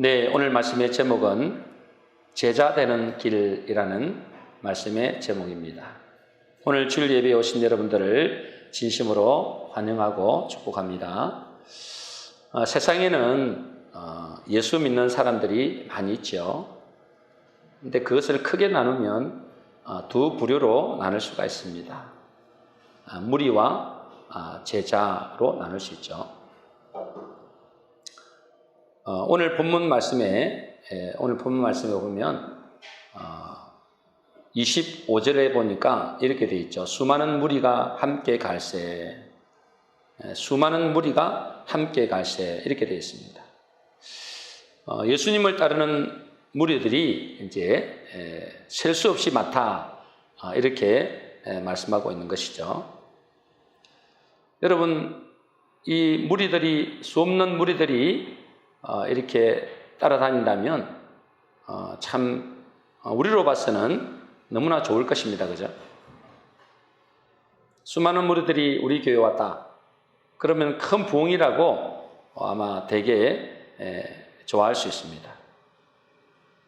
네, 오늘 말씀의 제목은 제자 되는 길이라는 말씀의 제목입니다. 오늘 주일 예배에 오신 여러분들을 진심으로 환영하고 축복합니다. 세상에는 예수 믿는 사람들이 많이 있죠. 근데 그것을 크게 나누면 두 부류로 나눌 수가 있습니다. 무리와 제자로 나눌 수 있죠. 오늘 본문 말씀에 보면 25절에 보니까 이렇게 되어 있죠. 수많은 무리가 함께 갈새, 수많은 무리가 함께 갈새 이렇게 되어 있습니다. 예수님을 따르는 무리들이 이제 셀 수 없이 많다 이렇게 말씀하고 있는 것이죠. 여러분, 이 무리들이 수없는 무리들이 이렇게 따라다닌다면 참 우리로 봐서는 너무나 좋을 것입니다. 그죠? 수많은 무리들이 우리 교회에 왔다. 그러면 큰 부흥이라고 아마 되게 좋아할 수 있습니다.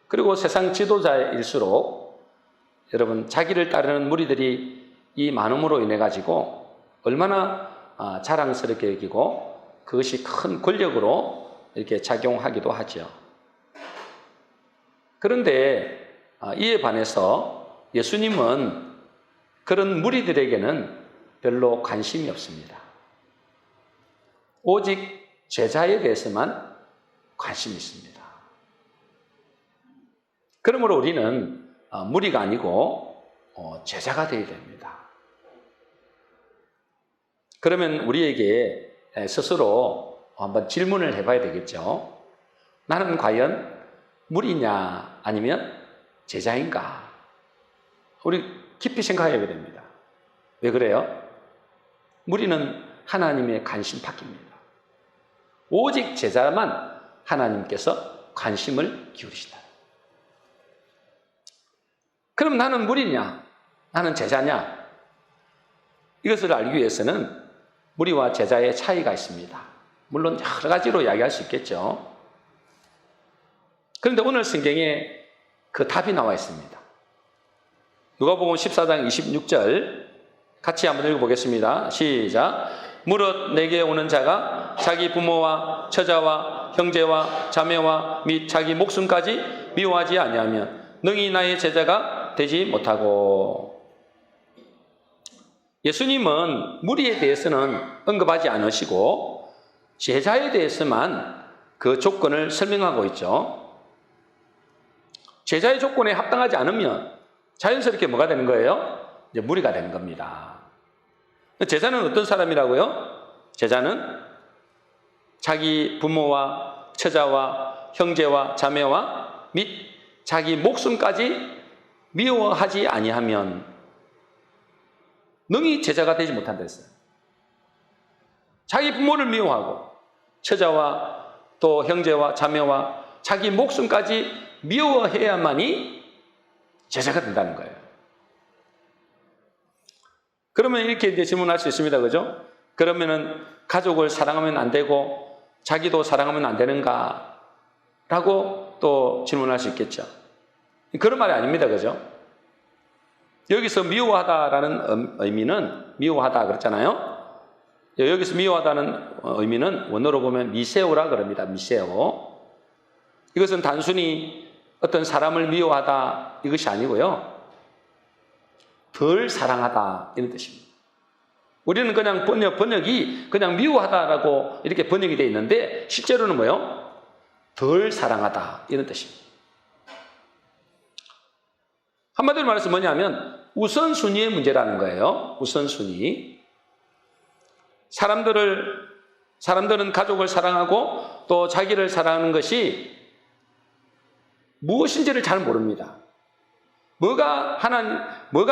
그리고 세상 지도자일수록 여러분 자기를 따르는 무리들이 이 많음으로 인해 가지고 얼마나 자랑스럽게 여기고 그것이 큰 권력으로 이렇게 작용하기도 하죠. 그런데 이에 반해서 예수님은 그런 무리들에게는 별로 관심이 없습니다. 오직 제자에 대해서만 관심이 있습니다. 그러므로 우리는 무리가 아니고 제자가 되어야 됩니다. 그러면 우리에게 스스로 한번 질문을 해봐야 되겠죠. 나는 과연 무리냐 아니면 제자인가? 우리 깊이 생각해야 됩니다. 왜 그래요? 무리는 하나님의 관심 밖입니다. 오직 제자만 하나님께서 관심을 기울이시다. 그럼 나는 무리냐? 나는 제자냐? 이것을 알기 위해서는 무리와 제자의 차이가 있습니다. 물론 여러 가지로 이야기할 수 있겠죠. 그런데 오늘 성경에 그 답이 나와 있습니다. 누가복음 14장 26절 같이 한번 읽어보겠습니다. 시작. 무릇 내게 오는 자가 자기 부모와 처자와 형제와 자매와 및 자기 목숨까지 미워하지 아니하면 능히 나의 제자가 되지 못하고. 예수님은 무리에 대해서는 언급하지 않으시고 제자에 대해서만 그 조건을 설명하고 있죠. 제자의 조건에 합당하지 않으면 자연스럽게 뭐가 되는 거예요? 이제 무리가 되는 겁니다. 제자는 어떤 사람이라고요? 제자는 자기 부모와 처자와 형제와 자매와 및 자기 목숨까지 미워하지 아니하면 능히 제자가 되지 못한다 했어요. 자기 부모를 미워하고 처자와 또 형제와 자매와 자기 목숨까지 미워해야만이 제자가 된다는 거예요. 그러면 이렇게 이제 질문할 수 있습니다. 그죠? 그러면은 가족을 사랑하면 안 되고 자기도 사랑하면 안 되는가? 라고 또 질문할 수 있겠죠. 그런 말이 아닙니다. 그죠? 여기서 미워하다라는 의미는 미워하다 그랬잖아요. 여기서 미워하다는 의미는 원어로 보면 미세오라 그럽니다. 미세오. 이것은 단순히 어떤 사람을 미워하다 이것이 아니고요. 덜 사랑하다 이런 뜻입니다. 우리는 그냥 번역이 그냥 미워하다라고 이렇게 번역이 되어 있는데 실제로는 뭐예요? 덜 사랑하다 이런 뜻입니다. 한마디로 말해서 뭐냐면 우선순위의 문제라는 거예요. 우선순위. 사람들은 가족을 사랑하고 또 자기를 사랑하는 것이 무엇인지를 잘 모릅니다. 뭐가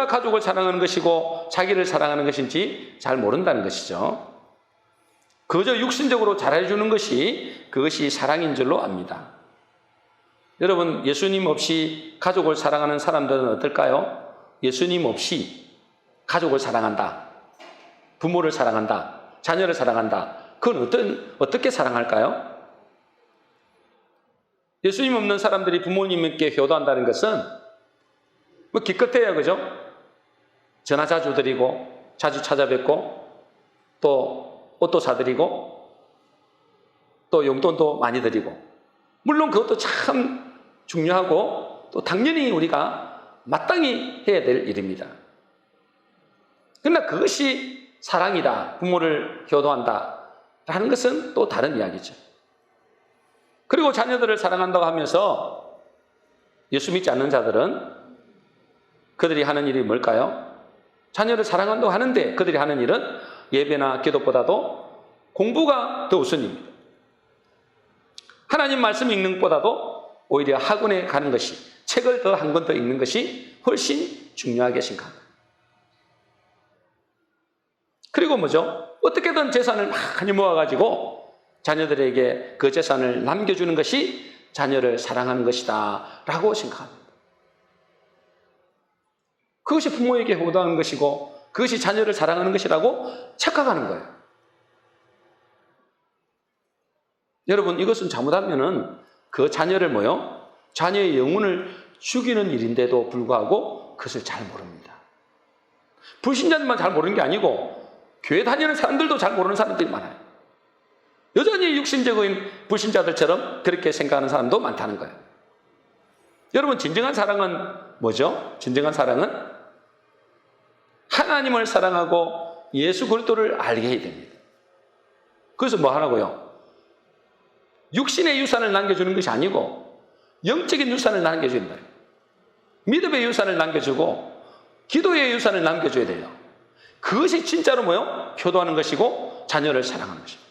가족을 사랑하는 것이고 자기를 사랑하는 것인지 잘 모른다는 것이죠. 그저 육신적으로 잘해주는 것이 그것이 사랑인 줄로 압니다. 여러분, 예수님 없이 가족을 사랑하는 사람들은 어떨까요? 예수님 없이 가족을 사랑한다, 부모를 사랑한다, 자녀를 사랑한다. 그건 어떻게 사랑할까요? 예수님 없는 사람들이 부모님께 효도한다는 것은 뭐 기껏해야 그죠? 전화 자주 드리고 자주 찾아뵙고 또 옷도 사드리고 또 용돈도 많이 드리고, 물론 그것도 참 중요하고 또 당연히 우리가 마땅히 해야 될 일입니다. 그러나 그것이 사랑이다, 부모를 효도한다 라는 것은 또 다른 이야기죠. 그리고 자녀들을 사랑한다고 하면서 예수 믿지 않는 자들은 그들이 하는 일이 뭘까요? 자녀를 사랑한다고 하는데 그들이 하는 일은 예배나 기도보다도 공부가 더 우선입니다. 하나님 말씀 읽는 것보다도 오히려 학원에 가는 것이, 책을 더 한 권 더 읽는 것이 훨씬 중요하게 생각합니다. 그리고 뭐죠? 어떻게든 재산을 많이 모아가지고 자녀들에게 그 재산을 남겨주는 것이 자녀를 사랑하는 것이다 라고 생각합니다. 그것이 부모에게 효도하는 것이고 그것이 자녀를 사랑하는 것이라고 착각하는 거예요. 여러분, 이것은 잘못하면은 그 자녀를 뭐요? 자녀의 영혼을 죽이는 일인데도 불구하고 그것을 잘 모릅니다. 불신자들만 잘 모르는 게 아니고 교회 다니는 사람들도 잘 모르는 사람들이 많아요. 여전히 육신적인 불신자들처럼 그렇게 생각하는 사람도 많다는 거예요. 여러분, 진정한 사랑은 뭐죠? 진정한 사랑은 하나님을 사랑하고 예수 그리스도를 알게 해야 됩니다. 그래서 뭐 하라고요? 육신의 유산을 남겨주는 것이 아니고 영적인 유산을 남겨주는 거예요. 믿음의 유산을 남겨주고 기도의 유산을 남겨줘야 돼요. 그것이 진짜로 뭐요? 효도하는 것이고 자녀를 사랑하는 것입니다.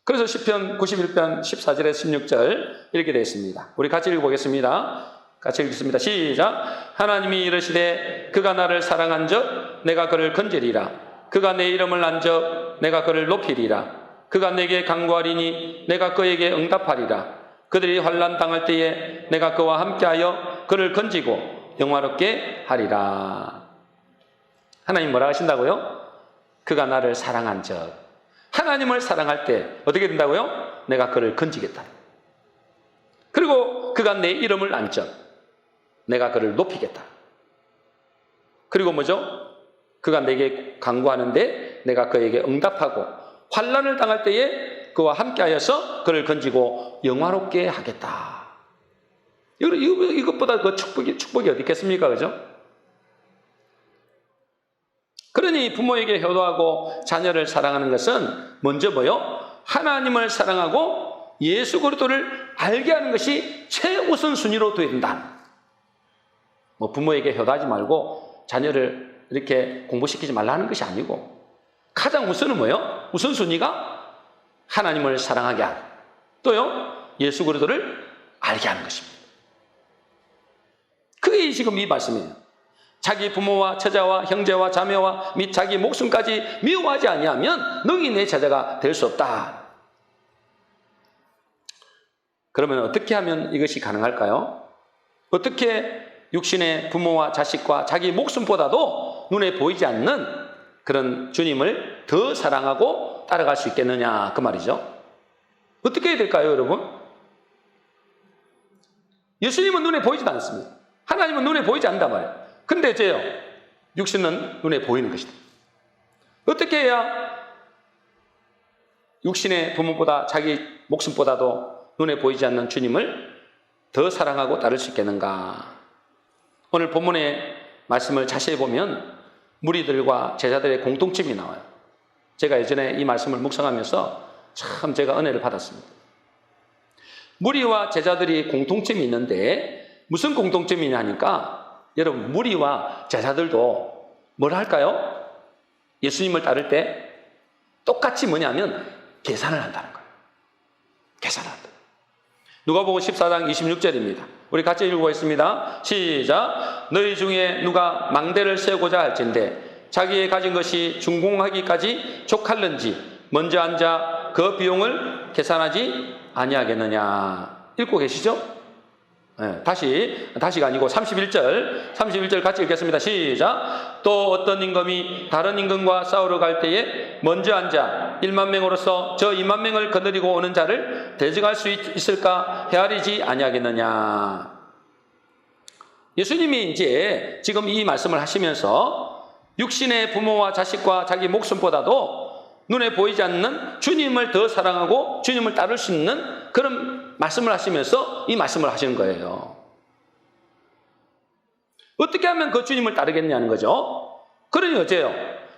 그래서 시편 91편 14절에서 16절 이렇게 되어 있습니다. 우리 같이 읽어보겠습니다. 같이 읽겠습니다. 시작. 하나님이 이르시되 그가 나를 사랑한 적 내가 그를 건지리라. 그가 내 이름을 안 적 내가 그를 높이리라. 그가 내게 간구하리니 내가 그에게 응답하리라. 그들이 환난 당할 때에 내가 그와 함께하여 그를 건지고 영화롭게 하리라. 하나님 뭐라 하신다고요? 그가 나를 사랑한 적. 하나님을 사랑할 때 어떻게 된다고요? 내가 그를 건지겠다. 그리고 그가 내 이름을 안 적 내가 그를 높이겠다. 그리고 뭐죠? 그가 내게 간구하는데 내가 그에게 응답하고 환난을 당할 때에 그와 함께하여서 그를 건지고 영화롭게 하겠다. 이것보다 그 축복이 어디 있겠습니까? 그죠? 그러니 부모에게 효도하고 자녀를 사랑하는 것은 먼저 뭐요? 하나님을 사랑하고 예수 그리스도를 알게 하는 것이 최우선 순위로 되어야 된다. 뭐 부모에게 효도하지 말고 자녀를 이렇게 공부시키지 말라는 것이 아니고 가장 우선은 뭐요? 우선순위가 하나님을 사랑하게 하고 또요 예수 그리스도를 알게 하는 것입니다. 그게 지금 이 말씀이에요. 자기 부모와 처자와 형제와 자매와 및 자기 목숨까지 미워하지 아니하면 너희 내 제자가 될 수 없다. 그러면 어떻게 하면 이것이 가능할까요? 어떻게 육신의 부모와 자식과 자기 목숨보다도 눈에 보이지 않는 그런 주님을 더 사랑하고 따라갈 수 있겠느냐 그 말이죠. 어떻게 해야 될까요, 여러분? 예수님은 눈에 보이지도 않습니다. 하나님은 눈에 보이지 않단 말이에요. 근데 이제요, 육신은 눈에 보이는 것이다. 어떻게 해야 육신의 부모보다 자기 목숨보다도 눈에 보이지 않는 주님을 더 사랑하고 따를 수 있겠는가? 오늘 본문의 말씀을 자세히 보면 무리들과 제자들의 공통점이 나와요. 제가 예전에 이 말씀을 묵상하면서 참 제가 은혜를 받았습니다. 무리와 제자들이 공통점이 있는데 무슨 공통점이냐 하니까 여러분, 무리와 제자들도 뭘 할까요? 예수님을 따를 때 똑같이 뭐냐면 계산을 한다는 거예요. 계산을 한다. 누가복음 14장 26절입니다. 우리 같이 읽어보겠습니다. 시작. 너희 중에 누가 망대를 세우고자 할진대 자기의 가진 것이 준공하기까지 족할는지 먼저 앉아 그 비용을 계산하지 아니하겠느냐. 읽고 계시죠? 네, 다시가 아니고 31절 같이 읽겠습니다. 시작. 또 어떤 임금이 다른 임금과 싸우러 갈 때에 먼저 앉아 1만 명으로서 저 2만 명을 거느리고 오는 자를 대적할 수 있을까 헤아리지 아니하겠느냐. 예수님이 이제 지금 이 말씀을 하시면서 육신의 부모와 자식과 자기 목숨보다도 눈에 보이지 않는 주님을 더 사랑하고 주님을 따를 수 있는 그런 말씀을 하시면서 이 말씀을 하시는 거예요. 어떻게 하면 그 주님을 따르겠냐는 거죠. 그러니 어째요?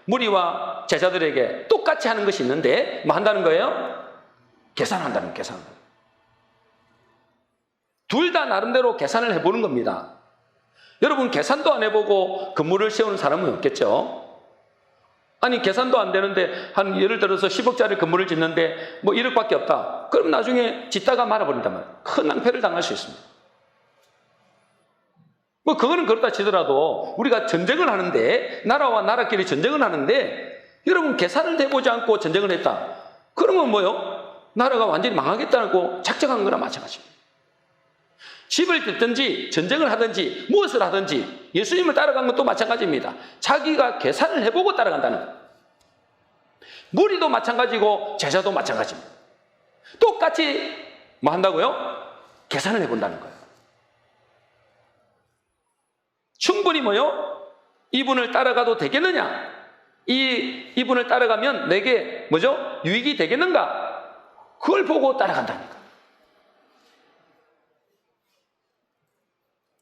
무리와 제자들에게 똑같이 하는 것이 있는데 뭐 한다는 거예요? 계산한다는 계산. 둘 다 나름대로 계산을 해보는 겁니다. 여러분 계산도 안 해보고 건물을 세우는 사람은 없겠죠. 아니 계산도 안 되는데 한 예를 들어서 10억짜리 건물을 짓는데 뭐 1억밖에 없다. 그럼 나중에 짓다가 말아버린단 말이에요. 큰 낭패를 당할 수 있습니다. 뭐 그거는 그렇다 치더라도 우리가 전쟁을 하는데 나라와 나라끼리 전쟁을 하는데 여러분 계산을 해보지 않고 전쟁을 했다. 그러면 뭐요? 나라가 완전히 망하겠다고 작정한 거나 마찬가지입니다. 집을 짓든지 전쟁을 하든지 무엇을 하든지 예수님을 따라간 것도 마찬가지입니다. 자기가 계산을 해보고 따라간다는 거예요. 무리도 마찬가지고 제자도 마찬가지입니다. 똑같이 뭐 한다고요? 계산을 해본다는 거예요. 충분히 뭐요? 이분을 따라가도 되겠느냐? 이분을 따라가면 내게 뭐죠? 유익이 되겠는가? 그걸 보고 따라간다니까.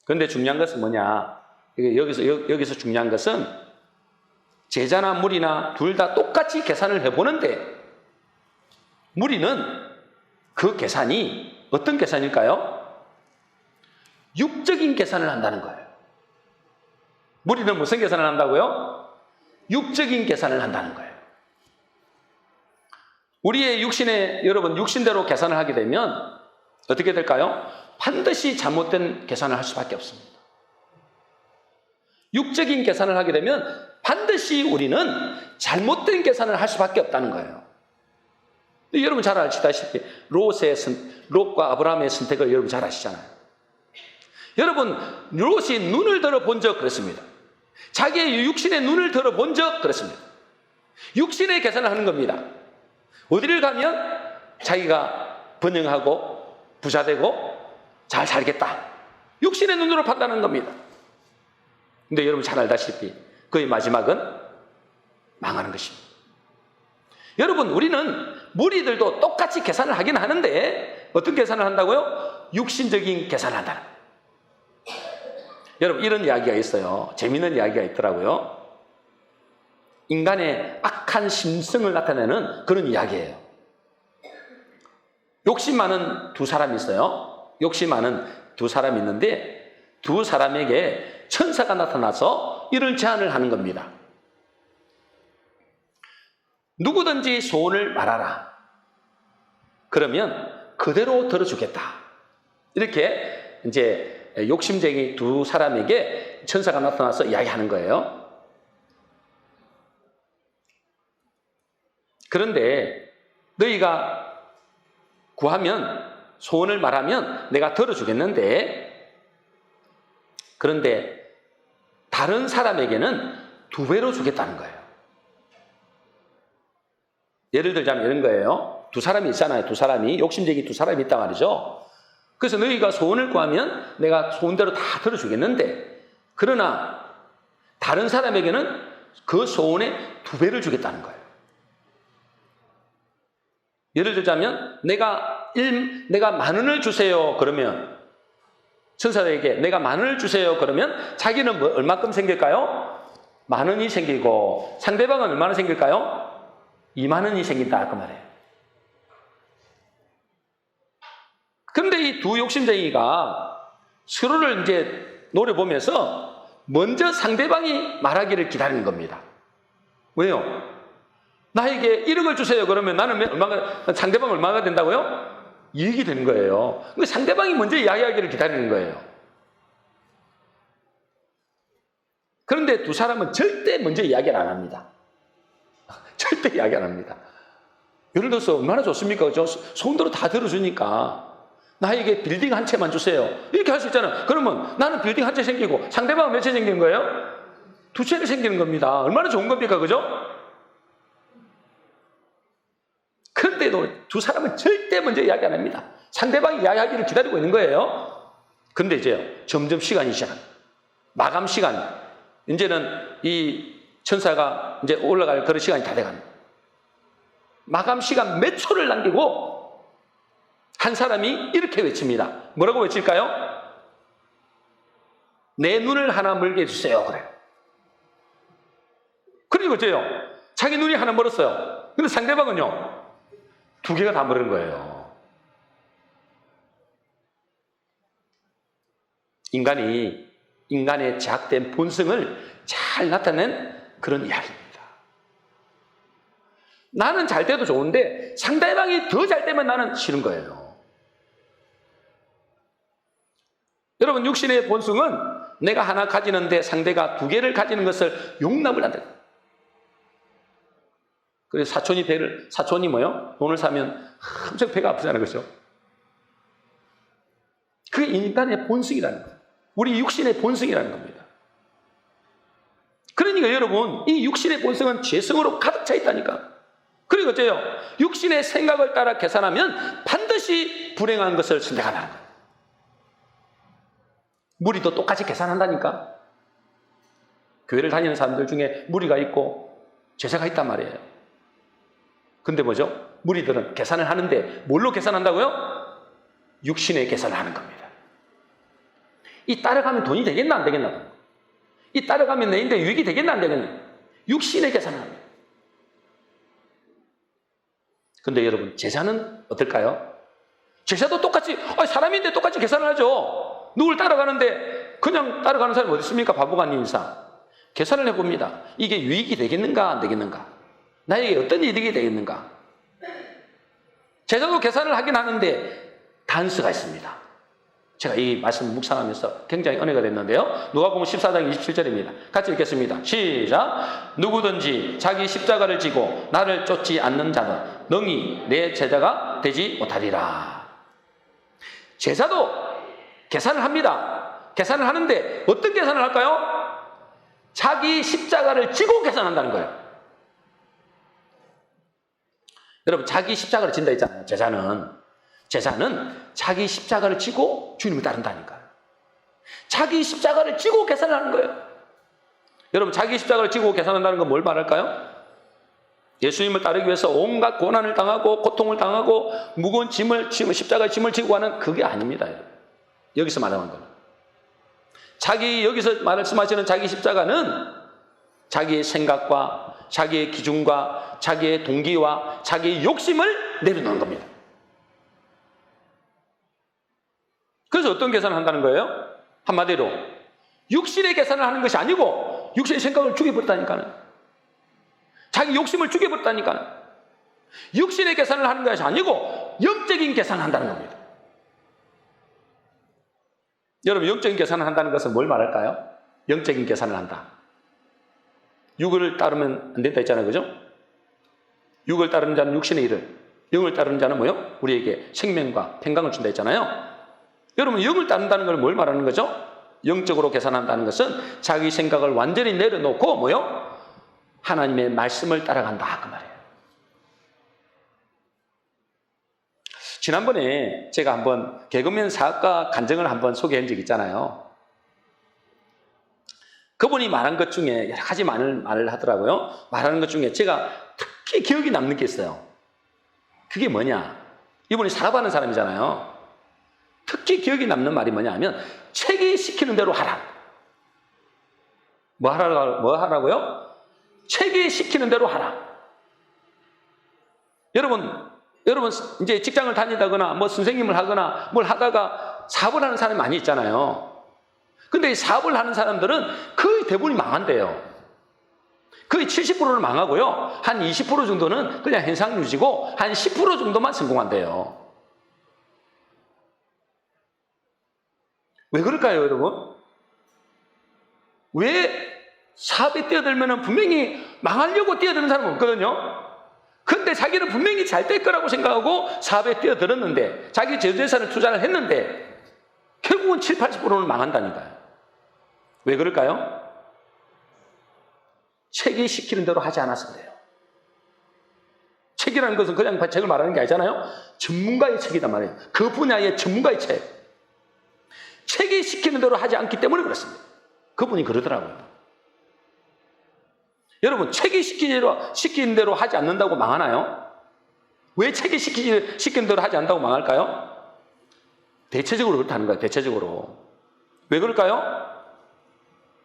그런데 중요한 것은 뭐냐? 여기서 중요한 것은 제자나 무리나 둘 다 똑같이 계산을 해보는데 무리는 그 계산이 어떤 계산일까요? 육적인 계산을 한다는 거예요. 무리는 무슨 계산을 한다고요? 육적인 계산을 한다는 거예요. 우리의 여러분 육신대로 계산을 하게 되면 어떻게 될까요? 반드시 잘못된 계산을 할 수밖에 없습니다. 육적인 계산을 하게 되면 반드시 우리는 잘못된 계산을 할 수밖에 없다는 거예요. 여러분 잘 아시다시피 롯과 아브라함의 선택을 여러분 잘 아시잖아요. 여러분 롯이 눈을 들어 본 적 그랬습니다. 자기의 육신의 눈을 들어 본 적 그랬습니다. 육신의 계산을 하는 겁니다. 어디를 가면 자기가 번영하고 부자되고 잘 살겠다. 육신의 눈으로 판단하는 겁니다. 근데 여러분 잘 알다시피 그의 마지막은 망하는 것입니다. 여러분 우리는 무리들도 똑같이 계산을 하긴 하는데 어떤 계산을 한다고요? 육신적인 계산을 한다는 거예요. 여러분 이런 이야기가 있어요. 재미있는 이야기가 있더라고요. 인간의 악한 심성을 나타내는 그런 이야기예요. 욕심 많은 두 사람이 있어요. 욕심 많은 두 사람이 있는데 두 사람에게 천사가 나타나서 이런 제안을 하는 겁니다. 누구든지 소원을 말하라. 그러면 그대로 들어주겠다. 이렇게 이제 욕심쟁이 두 사람에게 천사가 나타나서 이야기하는 거예요. 그런데 너희가 구하면 소원을 말하면 내가 들어주겠는데 그런데 다른 사람에게는 2배로 주겠다는 거예요. 예를 들자면 이런 거예요. 두 사람이 있잖아요. 두 사람이 욕심쟁이 두 사람이 있단 말이죠. 그래서 너희가 소원을 구하면 내가 소원대로 다 들어주겠는데 그러나 다른 사람에게는 그 소원의 2배를 주겠다는 거예요. 예를 들자면 내가 10,000원을 주세요. 그러면 천사에게 내가 10,000원을 주세요. 그러면 자기는 얼마큼 생길까요? 10,000원이 생기고 상대방은 얼마나 생길까요? 20,000원이 생긴다 그 말이에요. 그런데 이 두 욕심쟁이가 서로를 이제 노려보면서 먼저 상대방이 말하기를 기다리는 겁니다. 왜요? 나에게 1억을 주세요. 그러면 나는 상대방 얼마가 된다고요? 2억이 되는 거예요. 근데 상대방이 먼저 이야기하기를 기다리는 거예요. 그런데 두 사람은 절대 먼저 이야기를 안 합니다. 절대 이야기 안 합니다. 예를 들어서 얼마나 좋습니까? 그죠? 손으로 다 들어주니까 나에게 빌딩 한 채만 주세요. 이렇게 할 수 있잖아요. 그러면 나는 빌딩 한 채 생기고 상대방은 몇 채 생기는 거예요? 2채를 생기는 겁니다. 얼마나 좋은 겁니까? 그죠? 그때도 두 사람은 절대 먼저 이야기 안 합니다. 상대방이 이야기하기를 기다리고 있는 거예요. 근데 이제 점점 시간이 시작합니다. 마감 시간. 이제는 이 천사가 이제 올라갈 그런 시간이 다 돼갑니다. 마감 시간 몇 초를 남기고 한 사람이 이렇게 외칩니다. 뭐라고 외칠까요? 내 눈을 하나 멀게 해주세요. 그래요. 그리고 어째요? 자기 눈이 하나 멀었어요. 근데 상대방은요, 두 개가 다 멀은 거예요. 인간의 제약된 본성을 잘 나타낸 그런 이야기입니다. 나는 잘 돼도 좋은데 상대방이 더 잘 되면 나는 싫은 거예요. 여러분, 육신의 본성은 내가 하나 가지는데 상대가 두 개를 가지는 것을 용납을 안 돼요. 그래서 사촌이 뭐요? 돈을 사면 엄청 배가 아프잖아요. 그렇죠? 그게 인간의 본성이라는 거예요. 우리 육신의 본성이라는 겁니다. 그러니까 여러분, 이 육신의 본성은 죄성으로 가득 차 있다니까. 그리고 어째요? 육신의 생각을 따라 계산하면 반드시 불행한 것을 선택한다는 거예요. 무리도 똑같이 계산한다니까. 교회를 다니는 사람들 중에 무리가 있고 제자가 있단 말이에요. 근데 뭐죠? 무리들은 계산을 하는데 뭘로 계산한다고요? 육신의 계산을 하는 겁니다. 이 따라가면 돈이 되겠나 안 되겠나? 이 따라가면 내인데 유익이 되겠나 안 되겠나? 육신의 계산을 합니다. 근데 여러분, 제자는 어떨까요? 제자도 똑같이, 사람인데 똑같이 계산을 하죠. 누굴 따라가는데 그냥 따라가는 사람이 어디 있습니까? 바보가 아닌 이상. 계산을 해봅니다. 이게 유익이 되겠는가 안 되겠는가? 나에게 어떤 이득이 되겠는가? 제자도 계산을 하긴 하는데 단서가 있습니다. 제가 이 말씀 묵상하면서 굉장히 은혜가 됐는데요. 누가복음 14장 27절입니다. 같이 읽겠습니다. 시작. 누구든지 자기 십자가를 지고 나를 쫓지 않는 자는 능히 내 제자가 되지 못하리라. 제자도 계산을 합니다. 계산을 하는데 어떤 계산을 할까요? 자기 십자가를 지고 계산한다는 거예요. 여러분, 자기 십자가를 진다 했잖아요. 제자는 자기 십자가를 지고 주님을 따른다니까요. 자기 십자가를 지고 계산을 하는 거예요. 여러분, 자기 십자가를 지고 계산한다는 건 뭘 말할까요? 예수님을 따르기 위해서 온갖 고난을 당하고 고통을 당하고 무거운 십자가의 짐을 지고 하는 그게 아닙니다. 여기서 말하는 거는. 여기서 말씀하시는 자기 십자가는 자기의 생각과 자기의 기준과 자기의 동기와 자기의 욕심을 내려놓는 겁니다. 그래서 어떤 계산을 한다는 거예요? 한마디로 육신의 계산을 하는 것이 아니고 육신의 생각을 죽여버렸다니까요. 자기 욕심을 죽여버렸다니까요. 육신의 계산을 하는 것이 아니고 영적인 계산을 한다는 겁니다. 여러분, 영적인 계산을 한다는 것은 뭘 말할까요? 영적인 계산을 한다. 육을 따르면 안 된다 했잖아요. 그죠? 육을 따르는 자는 육신의 일을, 영을 따르는 자는 뭐요? 우리에게 생명과 평강을 준다 했잖아요. 여러분, 영을 따른다는 걸 뭘 말하는 거죠? 영적으로 계산한다는 것은 자기 생각을 완전히 내려놓고 뭐요? 하나님의 말씀을 따라간다 그 말이에요. 지난번에 제가 한번 개그맨 사업가 간증을 한번 소개한 적 있잖아요. 그분이 말한 것 중에 여러 가지 말을 하더라고요. 말하는 것 중에 제가 특히 기억이 남는 게 있어요. 그게 뭐냐? 이분이 사업하는 사람이잖아요. 특히 기억이 남는 말이 뭐냐 하면 책이 시키는 대로 하라. 뭐 하라고요? 책이 시키는 대로 하라. 여러분 이제 직장을 다니다거나 뭐 선생님을 하거나 뭘 하다가 사업을 하는 사람이 많이 있잖아요. 근데 이 사업을 하는 사람들은 거의 대부분이 망한대요. 거의 70%는 망하고요. 한 20% 정도는 그냥 현상 유지고 한 10% 정도만 성공한대요. 왜 그럴까요, 여러분? 왜 사업에 뛰어들면 분명히 망하려고 뛰어드는 사람은 없거든요. 근데 자기는 분명히 잘 될 거라고 생각하고 사업에 뛰어들었는데 자기 재산을 투자를 했는데 결국은 7, 80%는 망한다니까요. 왜 그럴까요? 책이 시키는 대로 하지 않아서 그래요. 책이라는 것은 그냥 책을 말하는 게 아니잖아요. 전문가의 책이단 말이에요. 그 분야의 전문가의 책. 책이 시키는 대로 하지 않기 때문에 그렇습니다. 그분이 그러더라고요. 여러분, 책이 시키는 대로 하지 않는다고 망하나요? 왜 책이 시키는 대로 하지 않는다고 망할까요? 대체적으로 그렇다는 거예요. 대체적으로. 왜 그럴까요?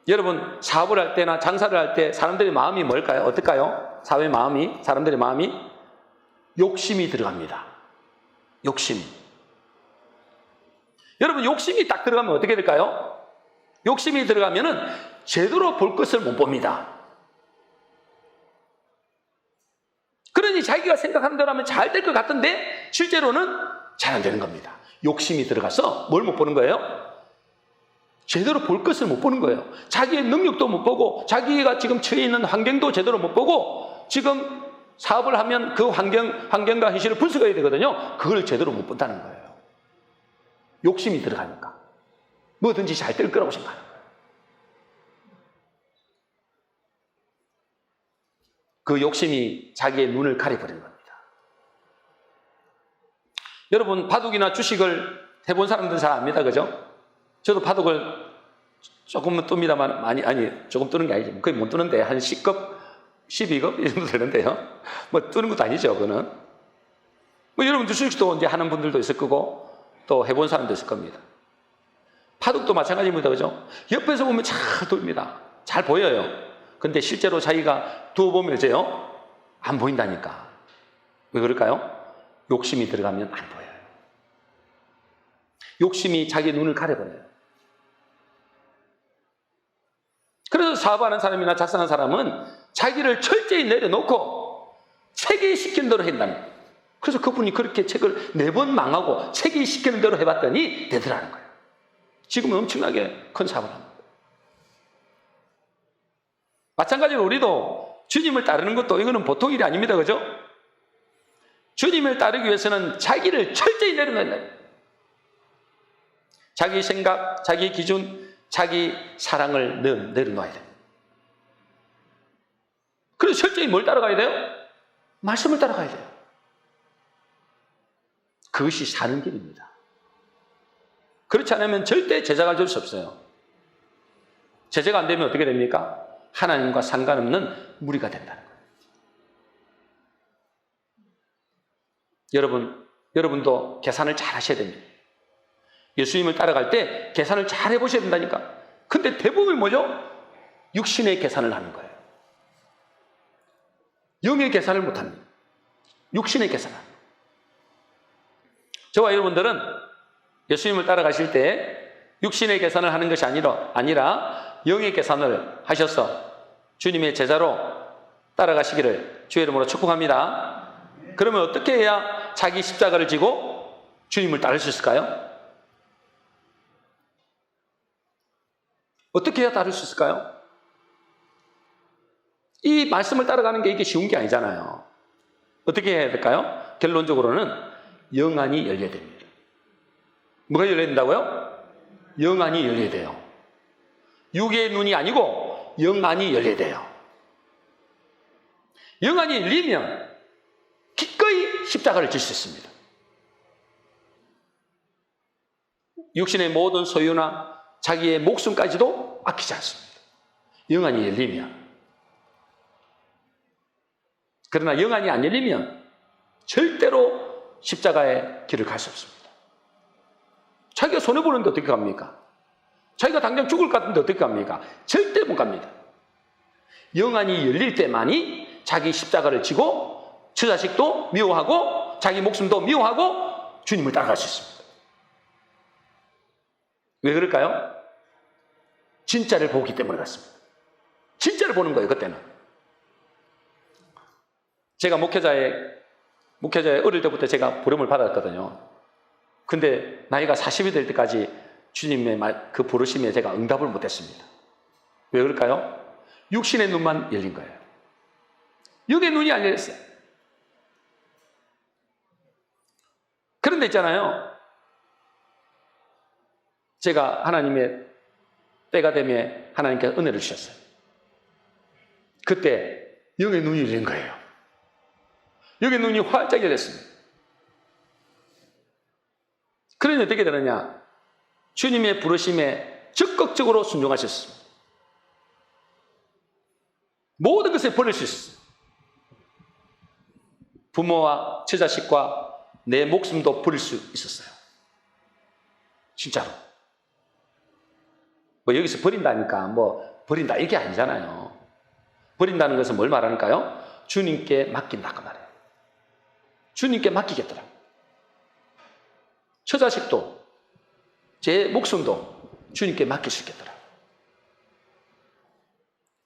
여러분, 사업을 할 때나 장사를 할 때 사람들의 마음이 뭘까요? 어떨까요? 사람들의 마음이 욕심이 들어갑니다. 욕심. 여러분, 욕심이 딱 들어가면 어떻게 될까요? 욕심이 들어가면은 제대로 볼 것을 못 봅니다. 그러니 자기가 생각하는 대로 하면 잘 될 것 같은데 실제로는 잘 안 되는 겁니다. 욕심이 들어가서 뭘 못 보는 거예요? 제대로 볼 것을 못 보는 거예요. 자기의 능력도 못 보고 자기가 지금 처해 있는 환경도 제대로 못 보고 지금 사업을 하면 그 환경과 현실을 분석해야 되거든요. 그걸 제대로 못 본다는 거예요. 욕심이 들어가니까. 뭐든지 잘 될 거라고 생각하는 거예요. 그 욕심이 자기의 눈을 가려버리는 겁니다. 여러분, 바둑이나 주식을 해본 사람들은 잘 압니다. 그죠? 저도 바둑을 조금은 뜹니다만, 조금 뜨는 게 아니죠. 거의 못 뜨는데, 한 10급, 12급? 이 정도 되는데요. 뭐, 뜨는 것도 아니죠, 그거는. 뭐, 여러분들 주식도 이제 하는 분들도 있을 거고, 또 해본 사람도 있을 겁니다. 바둑도 마찬가지입니다. 그죠? 옆에서 보면 잘 돌립니다. 잘 보여요. 근데 실제로 자기가 두어보면 이제요, 안 보인다니까. 왜 그럴까요? 욕심이 들어가면 안 보여요. 욕심이 자기 눈을 가려버려요. 그래서 사업하는 사람이나 작성하는 사람은 자기를 철저히 내려놓고 책이 시키는 대로 한다는 거예요. 그래서 그분이 그렇게 책을 4번 망하고 책이 시키는 대로 해봤더니 되더라는 거예요. 지금은 엄청나게 큰 사업을 합니다. 마찬가지로 우리도 주님을 따르는 것도 이거는 보통 일이 아닙니다. 그죠? 주님을 따르기 위해서는 자기를 철저히 내려놓는다. 자기 생각, 자기 기준, 자기 사랑을 내려놓아야 돼요. 그래서 철저히 뭘 따라가야 돼요? 말씀을 따라가야 돼요. 그것이 사는 길입니다. 그렇지 않으면 절대 제자가 될 수 없어요. 제자가 안 되면 어떻게 됩니까? 하나님과 상관없는 무리가 된다는 거예요. 여러분도 계산을 잘 하셔야 됩니다. 예수님을 따라갈 때 계산을 잘 해보셔야 된다니까. 근데 대부분 뭐죠? 육신의 계산을 하는 거예요. 영의 계산을 못합니다. 육신의 계산을 합니다. 저와 여러분들은 예수님을 따라가실 때 육신의 계산을 하는 것이 아니라 영의 계산을 하셔서 주님의 제자로 따라가시기를 주의 이름으로 축복합니다. 그러면 어떻게 해야 자기 십자가를 지고 주님을 따를 수 있을까요? 어떻게 해야 따를 수 있을까요? 이 말씀을 따라가는 게 이게 쉬운 게 아니잖아요. 어떻게 해야 될까요? 결론적으로는 영안이 열려야 됩니다. 뭐가 열려야 된다고요? 영안이 열려야 돼요. 육의 눈이 아니고 영안이 열려야 돼요. 영안이 열리면 기꺼이 십자가를 질 수 있습니다. 육신의 모든 소유나 자기의 목숨까지도 아끼지 않습니다. 영안이 열리면. 그러나 영안이 안 열리면 절대로 십자가의 길을 갈 수 없습니다. 자기가 손해보는데 어떻게 갑니까? 자기가 당장 죽을 것 같은데 어떻게 갑니까? 절대 못 갑니다. 영안이 열릴 때만이 자기 십자가를 지고 저 자식도 미워하고 자기 목숨도 미워하고 주님을 따라갈 수 있습니다. 왜 그럴까요? 진짜를 보기 때문에 그렇습니다. 진짜를 보는 거예요, 그때는. 제가 목회자의 어릴 때부터 제가 부름을 받았거든요. 근데 나이가 40이 될 때까지 주님의 그 부르심에 제가 응답을 못했습니다. 왜 그럴까요? 육신의 눈만 열린 거예요. 영의 눈이 안 열렸어요. 그런데 있잖아요. 제가 하나님의 때가 되면 하나님께서 은혜를 주셨어요. 그때 영의 눈이 열린 거예요. 여기 눈이 활짝 열렸습니다. 그러니 어떻게 되느냐? 주님의 부르심에 적극적으로 순종하셨습니다. 모든 것을 버릴 수 있었어요. 부모와 처자식과 내 목숨도 버릴 수 있었어요. 진짜로. 뭐 여기서 버린다니까 뭐 버린다 이게 아니잖아요. 버린다는 것은 뭘 말하는가요? 주님께 맡긴다 그 말이에요. 주님께 맡기겠더라. 처자식도 제 목숨도 주님께 맡길 수 있겠더라.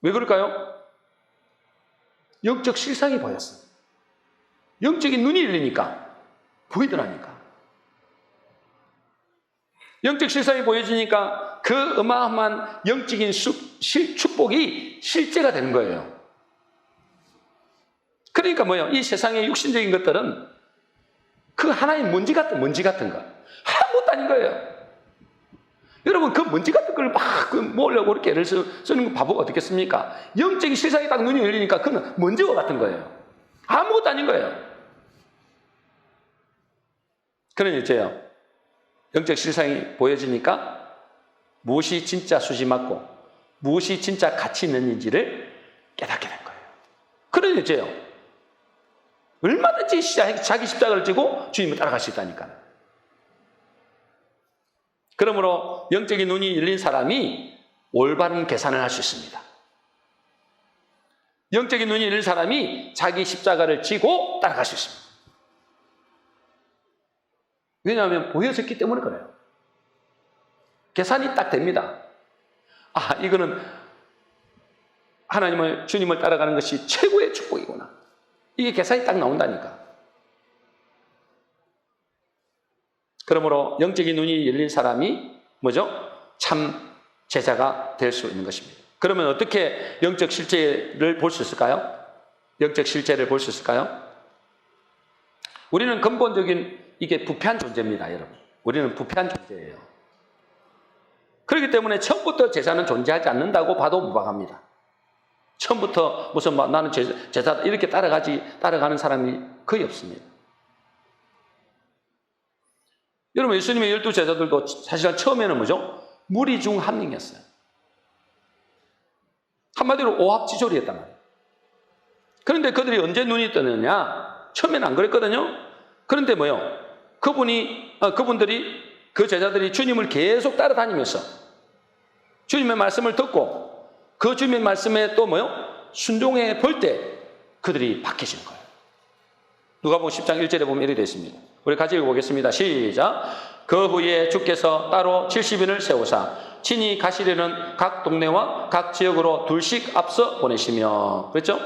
왜 그럴까요? 영적 실상이 보였어요. 영적인 눈이 열리니까 보이더라니까. 영적 실상이 보여지니까 그 어마어마한 영적인 축복이 실제가 되는 거예요. 그러니까 뭐예요? 이 세상의 육신적인 것들은 그 하나의 먼지 같은 거 아무것도 아닌 거예요. 여러분 그 먼지 같은 걸 막 모으려고 이렇게 애를 쓰는 거 바보가 어떻겠습니까? 영적인 실상이 딱 눈이 열리니까 그건 먼지와 같은 거예요. 아무것도 아닌 거예요. 그러니 이제요, 영적 실상이 보여지니까 무엇이 진짜 수지 맞고 무엇이 진짜 가치 있는 인지를 깨닫게 된 거예요. 그러니 이제요, 얼마든지 자기 십자가를 지고 주님을 따라갈 수 있다니까요. 그러므로 영적인 눈이 열린 사람이 올바른 계산을 할 수 있습니다. 영적인 눈이 열린 사람이 자기 십자가를 지고 따라갈 수 있습니다. 왜냐하면 보여졌기 때문에 그래요. 계산이 딱 됩니다. 아, 이거는 하나님을, 주님을 따라가는 것이 최고의 축복이구나. 이게 계산이 딱 나온다니까. 그러므로 영적인 눈이 열린 사람이 뭐죠? 참 제자가 될 수 있는 것입니다. 그러면 어떻게 영적 실제를 볼 수 있을까요? 영적 실제를 볼 수 있을까요? 우리는 근본적인 이게 부패한 존재입니다, 여러분. 우리는 부패한 존재예요. 그렇기 때문에 처음부터 제자는 존재하지 않는다고 봐도 무방합니다. 처음부터 무슨 나는 제자다 이렇게 따라가는 사람이 거의 없습니다. 여러분 예수님의 12 제자들도 사실은 처음에는 뭐죠? 무리 중 한 명이었어요. 한마디로 오합지졸이었단 말이에요. 그런데 그들이 언제 눈이 뜨느냐? 처음에는 안 그랬거든요. 그런데 그분들이 그 제자들이 주님을 계속 따라다니면서 주님의 말씀을 듣고 그 주님의 말씀에 또 순종해 볼 때 그들이 바뀌시는 거예요. 누가복음 10장 1절에 보면 이렇게 되어 있습니다. 우리 같이 읽어보겠습니다. 시작. 그 후에 주께서 따로 70인을 세우사 친히 가시려는 각 동네와 각 지역으로 둘씩 앞서 보내시며. 그렇죠?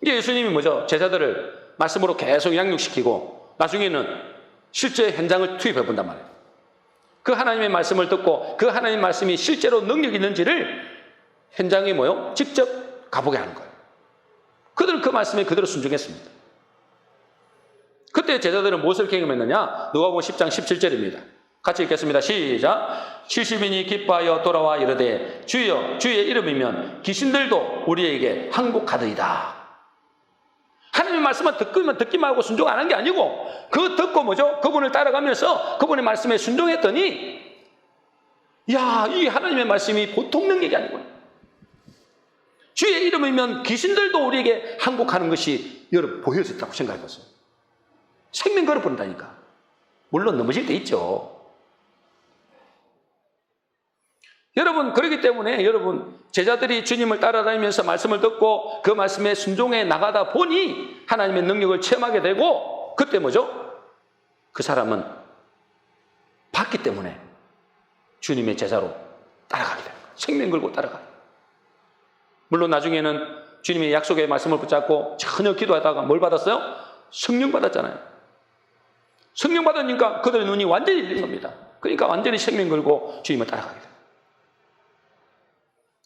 이게 예수님이 뭐죠? 제자들을 말씀으로 계속 양육시키고 나중에는 실제 현장을 투입해 본단 말이에요. 그 하나님의 말씀을 듣고 그 하나님의 말씀이 실제로 능력이 있는지를 현장에 직접 가보게 하는 거예요. 그들은 그 말씀에 그대로 순종했습니다. 그때 제자들은 무엇을 경험했느냐? 누가복음 10장 17절입니다. 같이 읽겠습니다. 시작. 70인이 기뻐하여 돌아와 이르되 주여 주의 이름이면 귀신들도 우리에게 항복하더이다. 하나님의 말씀만 듣기만 하고 순종 안 한 게 아니고 그 듣고 그분을 따라가면서 그분의 말씀에 순종했더니 야, 이 하나님의 말씀이 보통 능력이 아니구나. 주의 이름이면 귀신들도 우리에게 항복하는 것이 여러분 보여졌다고 생각해보세요. 생명 걸어버린다니까. 물론 넘어질 때 있죠. 여러분 그렇기 때문에 여러분 제자들이 주님을 따라다니면서 말씀을 듣고 그 말씀에 순종해 나가다 보니 하나님의 능력을 체험하게 되고 그때 그 사람은 봤기 때문에 주님의 제자로 따라가게 되는 거예요. 생명 걸고 따라가요. 물론 나중에는 주님의 약속의 말씀을 붙잡고 전혀 기도하다가 뭘 받았어요? 성령 받았잖아요. 성령 받으니까 그들의 눈이 완전히 열린 겁니다. 그러니까 완전히 생명 걸고 주님을 따라가게 돼요.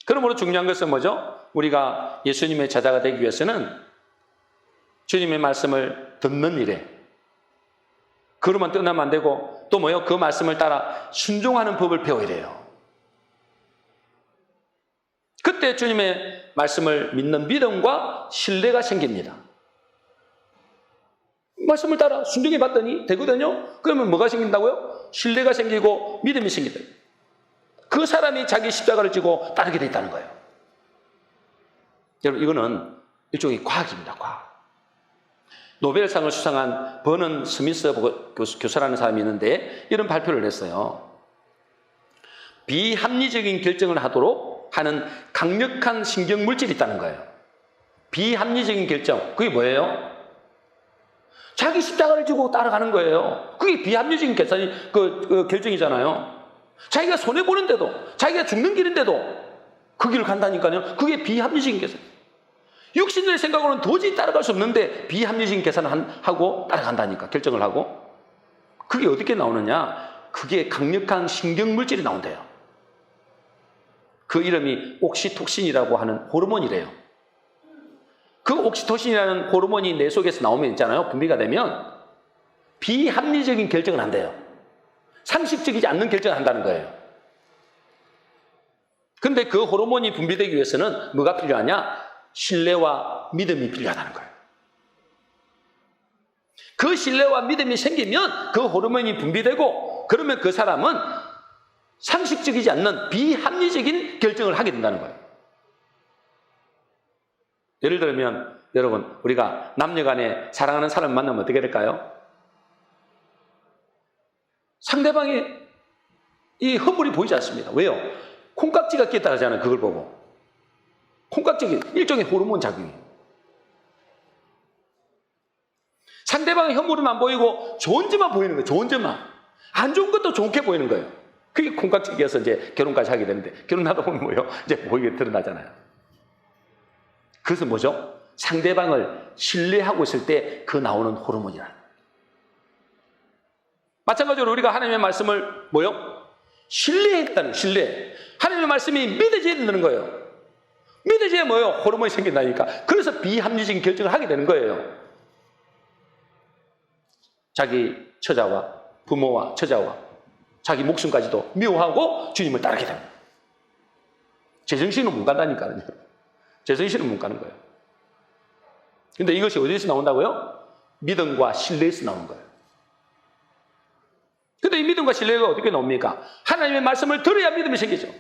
그러므로 중요한 것은 뭐죠? 우리가 예수님의 제자가 되기 위해서는 주님의 말씀을 듣는 일에 그로만 떠나면 안 되고 또 그 말씀을 따라 순종하는 법을 배워야 돼요. 그때 주님의 말씀을 믿는 믿음과 신뢰가 생깁니다. 말씀을 따라 순종해 봤더니 되거든요. 그러면 뭐가 생긴다고요? 신뢰가 생기고 믿음이 생긴다. 그 사람이 자기 십자가를 지고 따르게 됐다는 거예요. 여러분, 이거는 일종의 과학입니다. 과학. 노벨상을 수상한 버넌 스미스 교수라는 사람이 있는데 이런 발표를 했어요. 비합리적인 결정을 하도록 하는 강력한 신경물질이 있다는 거예요. 비합리적인 결정, 그게 뭐예요? 자기 십자가를 지고 따라가는 거예요. 그게 비합리적인 결정이잖아요. 자기가 손해보는데도, 자기가 죽는 길인데도 그 길을 간다니까요. 그게 비합리적인 결정. 육신의 생각으로는 도저히 따라갈 수 없는데 비합리적인 계산을 하고 따라간다니까, 결정을 하고. 그게 어떻게 나오느냐? 그게 강력한 신경물질이 나온대요. 그 이름이 옥시토신이라고 하는 호르몬이래요. 그 옥시토신이라는 호르몬이 내 속에서 나오면 있잖아요. 분비가 되면 비합리적인 결정을 한대요. 상식적이지 않는 결정을 한다는 거예요. 근데 그 호르몬이 분비되기 위해서는 뭐가 필요하냐? 신뢰와 믿음이 필요하다는 거예요. 그 신뢰와 믿음이 생기면 그 호르몬이 분비되고, 그러면 그 사람은 상식적이지 않는 비합리적인 결정을 하게 된다는 거예요. 예를 들면 여러분, 우리가 남녀간에 사랑하는 사람을 만나면 어떻게 될까요? 상대방의 이 허물이 보이지 않습니다. 왜요? 콩깍지가 끼었다 하잖아요. 그걸 보고. 콩깍지가 일종의 호르몬 작용이에요. 상대방의 허물은 안 보이고 좋은 점만 보이는 거예요. 좋은 점만. 안 좋은 것도 좋게 보이는 거예요. 그게 콩깍지가 끼어서 이제 결혼까지 하게 되는데, 결혼하다 보면 뭐예요? 이제 보이게 드러나잖아요. 그것은 뭐죠? 상대방을 신뢰하고 있을 때 그 나오는 호르몬이라는 거예요. 마찬가지로 우리가 하나님의 말씀을 뭐요? 신뢰해야 된다는 거예요. 신뢰. 하나님의 말씀이 믿어져야 된다는 거예요. 믿어져야 뭐예요? 호르몬이 생긴다니까. 그래서 비합리적인 결정을 하게 되는 거예요. 자기 처자와 부모와 처자와 자기 목숨까지도 미워하고 주님을 따르게 됩니다. 제정신은 못 간다니까요. 제정신은 못 가는 거예요. 근데 이것이 어디서 나온다고요? 믿음과 신뢰에서 나오는 거예요. 근데 이 믿음과 신뢰가 어떻게 나옵니까? 하나님의 말씀을 들어야 믿음이 생기죠.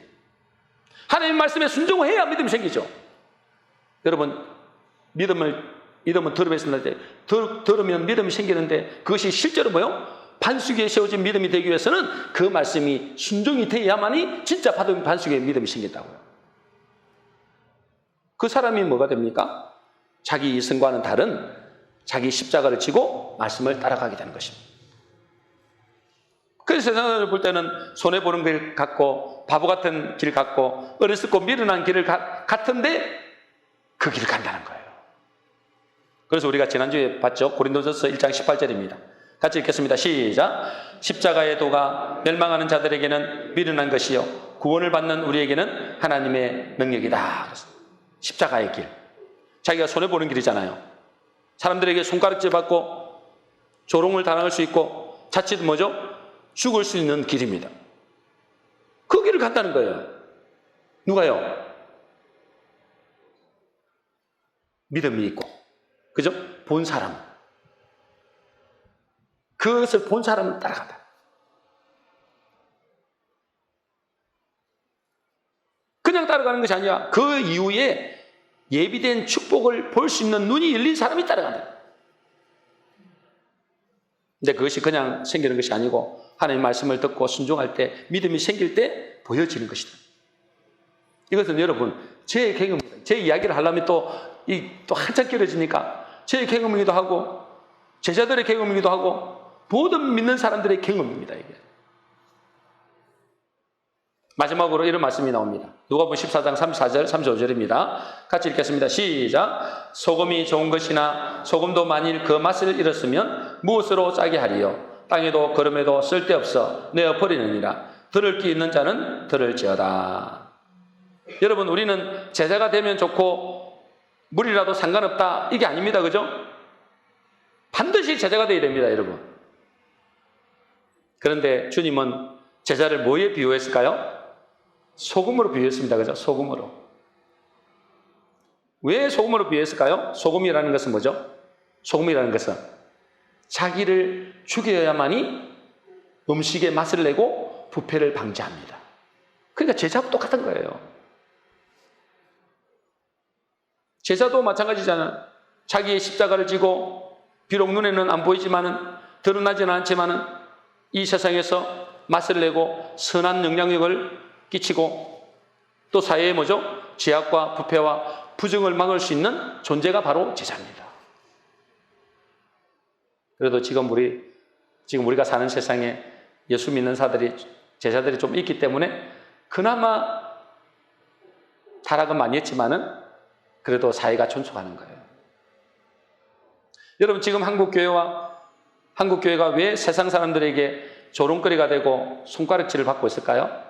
하나님의 말씀에 순종해야 믿음이 생기죠. 여러분, 믿음은 들으면서 들으면 믿음이 생기는데, 그것이 실제로 뭐요? 반석 위에 세워진 믿음이 되기 위해서는 그 말씀이 순종이 되어야만이 진짜 받은 반석 위에 믿음이 생긴다고요. 그 사람이 뭐가 됩니까? 자기 이성과는 다른 자기 십자가를 지고 말씀을 따라가게 되는 것입니다. 그래서 세상을 볼 때는 손해보는 길 같고 바보 같은 길 같고 어리석고 미련한 길을 같은데 그 길을 간다는 거예요. 그래서 우리가 지난주에 봤죠. 고린도전서 1장 18절입니다. 같이 읽겠습니다. 시작. 십자가의 도가 멸망하는 자들에게는 미련한 것이요 구원을 받는 우리에게는 하나님의 능력이다. 십자가의 길. 자기가 손해보는 길이잖아요. 사람들에게 손가락질 받고 조롱을 당할 수 있고 자칫 뭐죠? 죽을 수 있는 길입니다. 그 길을 간다는 거예요. 누가요? 믿음이 있고, 그죠? 본 사람. 그것을 본 사람은 따라간다. 그냥 따라가는 것이 아니라 그 이후에 예비된 축복을 볼 수 있는 눈이 열린 사람이 따라간다. 근데 그것이 그냥 생기는 것이 아니고 하나님의 말씀을 듣고 순종할 때 믿음이 생길 때 보여지는 것이다. 이것은 여러분 제 경험입니다. 제 이야기를 하려면 또 한참 길어지니까 제 경험이기도 하고 제자들의 경험이기도 하고 모든 믿는 사람들의 경험입니다. 이게. 마지막으로 이런 말씀이 나옵니다. 누가복음 14장 34절 35절입니다. 같이 읽겠습니다. 시작. 소금이 좋은 것이나 소금도 만일 그 맛을 잃었으면 무엇으로 짜게 하리요? 땅에도 거름에도 쓸데없어 내어 버리느니라. 들을 귀 있는 자는 들을지어다. 여러분, 우리는 제자가 되면 좋고 물이라도 상관없다 이게 아닙니다. 그죠? 반드시 제자가 되어야 됩니다. 여러분. 그런데 주님은 제자를 뭐에 비유했을까요? 소금으로 비유했습니다. 그죠? 소금으로. 왜 소금으로 비유했을까요? 소금이라는 것은 뭐죠? 소금이라는 것은 자기를 죽여야만이 음식의 맛을 내고 부패를 방지합니다. 그러니까 제자도 똑같은 거예요. 제자도 마찬가지잖아요. 자기의 십자가를 지고 비록 눈에는 안 보이지만은 드러나지는 않지만은 이 세상에서 맛을 내고 선한 영향력을 끼치고 또 사회에 뭐죠? 죄악과 부패와 부정을 막을 수 있는 존재가 바로 제자입니다. 그래도 지금 우리가 사는 세상에 예수 믿는 제자들이 좀 있기 때문에 그나마 타락은 많이 했지만은 그래도 사회가 존속하는 거예요. 여러분, 지금 한국교회가 왜 세상 사람들에게 조롱거리가 되고 손가락질을 받고 있을까요?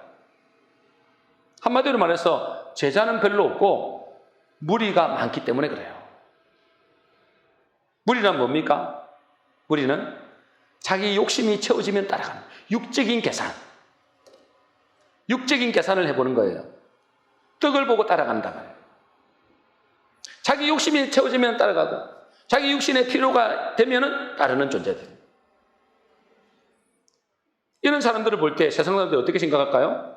한마디로 말해서 제자는 별로 없고 무리가 많기 때문에 그래요. 무리란 뭡니까? 무리는 자기 욕심이 채워지면 따라가는 육적인 계산을 해보는 거예요. 떡을 보고 따라간다 말이에요. 자기 욕심이 채워지면 따라가고 자기 육신의 필요가 되면은 따르는 존재들. 이런 사람들을 볼 때 세상 사람들이 어떻게 생각할까요?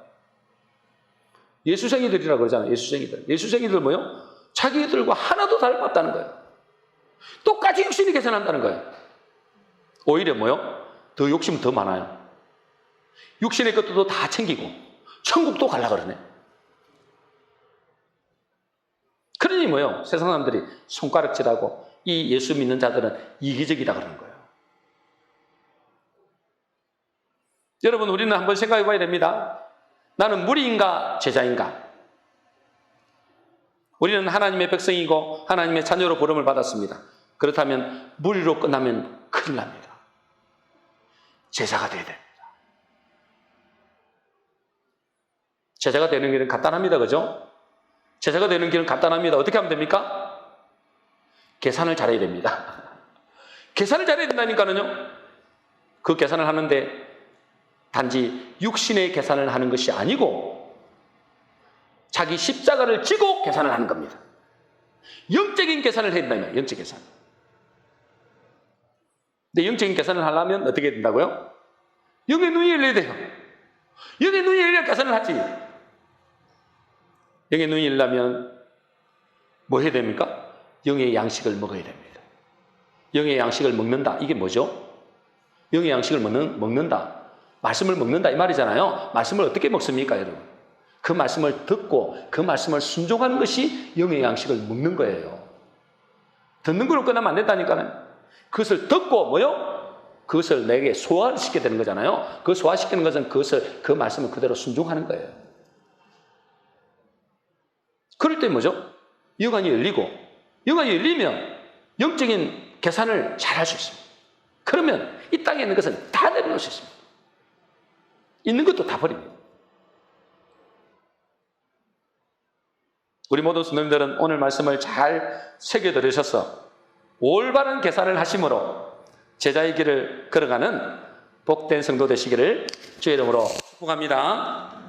예수쟁이들이라고 그러잖아요. 예수쟁이들 뭐요? 자기들과 하나도 다를 것 없다는 거예요. 똑같이 육신이 계산한다는 거예요. 오히려 뭐요? 더 욕심은 더 많아요. 육신의 것도 다 챙기고 천국도 가려고 그러네. 그러니 뭐요? 세상 사람들이 손가락질하고 이 예수 믿는 자들은 이기적이다 그러는 거예요. 여러분, 우리는 한번 생각해 봐야 됩니다. 나는 무리인가 제자인가? 우리는 하나님의 백성이고 하나님의 자녀로 부름을 받았습니다. 그렇다면 무리로 끝나면 큰일 납니다. 제자가 되어야 됩니다. 제자가 되는 길은 간단합니다. 그죠? 제자가 되는 길은 간단합니다. 어떻게 하면 됩니까? 계산을 잘해야 됩니다. 계산을 잘해야 된다니까는요. 그 계산을 하는데 단지 육신의 계산을 하는 것이 아니고 자기 십자가를 지고 계산을 하는 겁니다. 영적인 계산을 해야 된다면 영적 계산. 근데 영적인 계산을 하려면 어떻게 해야 된다고요? 영의 눈이 열려야 돼요. 영의 눈이 열려야 계산을 하지. 영의 눈이 열려면 뭐 해야 됩니까? 영의 양식을 먹어야 됩니다. 영의 양식을 먹는다. 이게 뭐죠? 영의 양식을 먹는다. 말씀을 먹는다 이 말이잖아요. 말씀을 어떻게 먹습니까, 여러분? 그 말씀을 듣고 그 말씀을 순종하는 것이 영의 양식을 먹는 거예요. 듣는 걸로 끝나면 안 된다니까요. 그것을 듣고 뭐요? 그것을 내게 소화시켜야 되는 거잖아요. 그 소화시키는 것은 그 말씀을 그대로 순종하는 거예요. 그럴 때 뭐죠? 영안이 열리고 영안이 열리면 영적인 계산을 잘 할 수 있습니다. 그러면 이 땅에 있는 것은 다 내려놓을 수 있습니다. 있는 것도 다 버립니다. 우리 모든 성도님들은 오늘 말씀을 잘 새겨 들으셔서 올바른 계산을 하심으로 제자의 길을 걸어가는 복된 성도 되시기를 주의 이름으로 축복합니다.